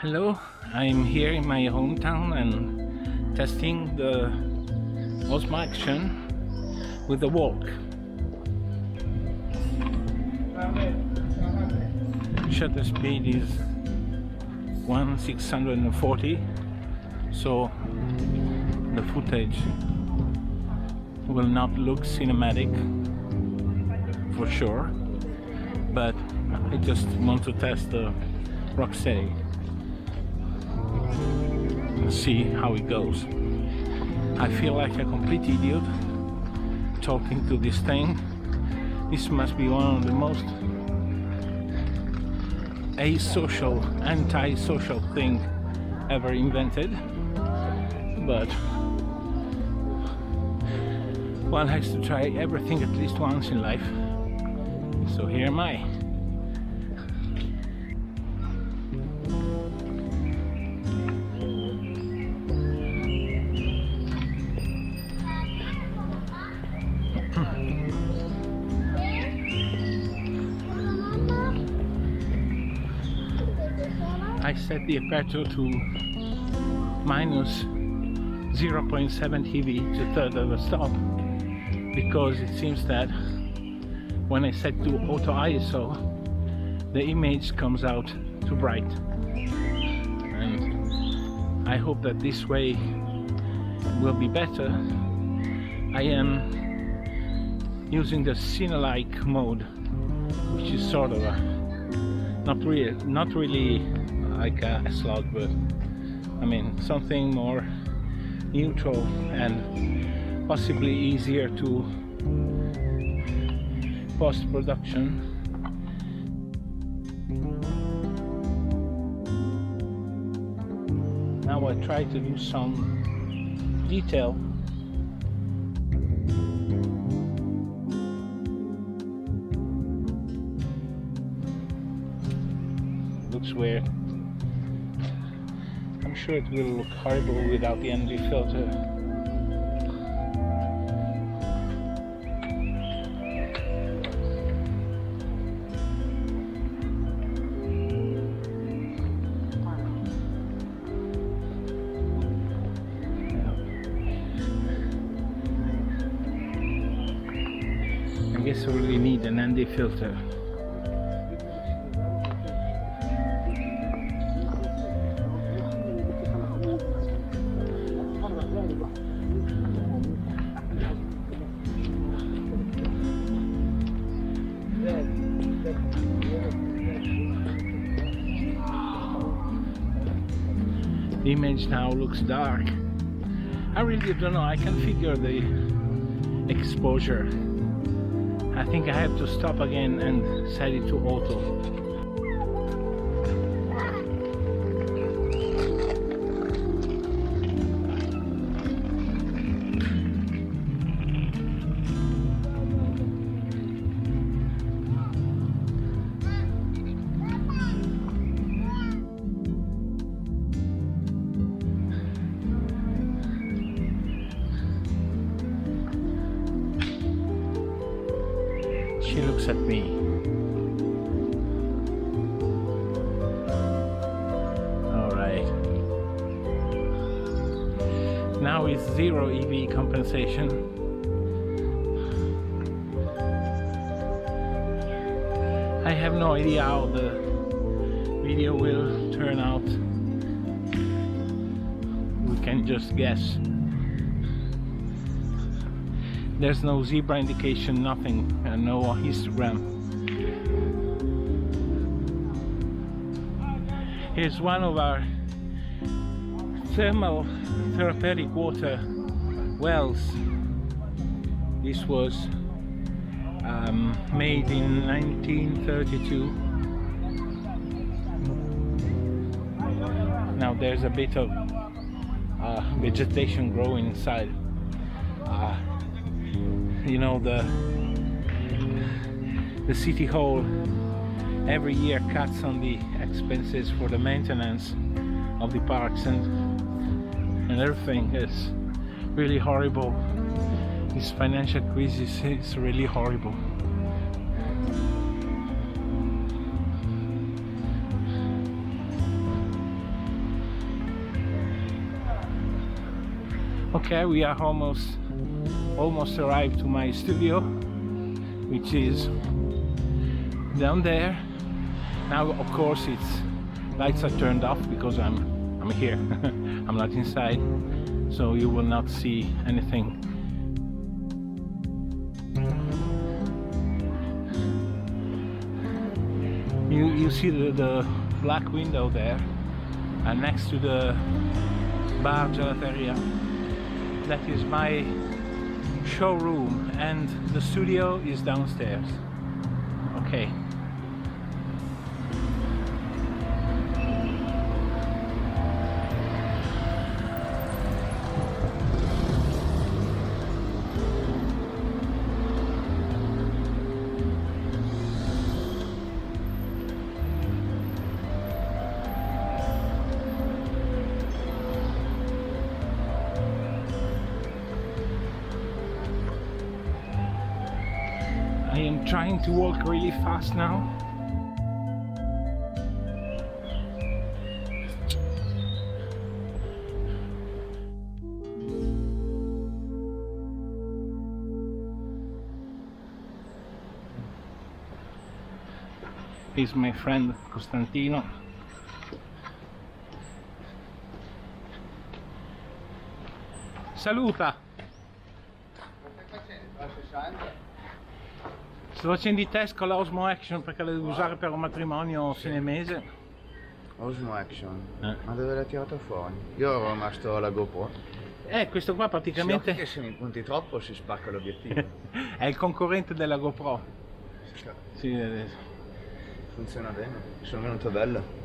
Hello, I'm here in my hometown and testing the Osmo Action with the walk. Shutter speed is 1/640, so the footage will not look cinematic for sure, but I just want to test the rock steady and see how it goes. I feel like a complete idiot talking to this thing. This must be one of the most asocial, anti-social thing ever invented, but one has to try everything at least once in life, so here am I. I set the aperture to minus 0.7 TV to third of a stop, because it seems that when I set to auto ISO, the image comes out too bright, and I hope that this way will be better. I am using the D-Cinelike mode, which is sort of a not really like a slot, but I mean something more neutral and possibly easier to post-production. Now I try to do some detail. Looks weird. I'm sure it will look horrible without the ND filter. I guess I really need an ND filter. The image now looks dark. I really don't know, I can figure the exposure. I think I have to stop again and set it to auto. She looks at me. All right. Now it's zero EV compensation. I have no idea how the video will turn out. We can just guess. There's no zebra indication, nothing, no histogram. Here's one of our thermal therapeutic water wells. This was made in 1932. Now there's a bit of vegetation growing inside. You know, the city hall every year cuts on the expenses for the maintenance of the parks, and everything is really horrible. This financial crisis is really horrible. Okay, we are almost arrived to my studio, which is down there. Now of course its lights are turned off because I'm here. I'm not inside, so you will not see anything. You see the black window there, and next to the bar gelateria, that is my showroom, and the studio is downstairs. Okay. I am trying to walk really fast now. Here's my friend Costantino. Saluta! Sto facendo i test con la Osmo Action perché la devo usare per un matrimonio fine mese. Osmo Action? Ma dove l'hai tirato fuori? Io ero rimasto alla GoPro. Questo qua praticamente... Sì, che se mi punti troppo si spacca l'obiettivo. È il concorrente della GoPro. Sì, funziona bene, sono venuto bello.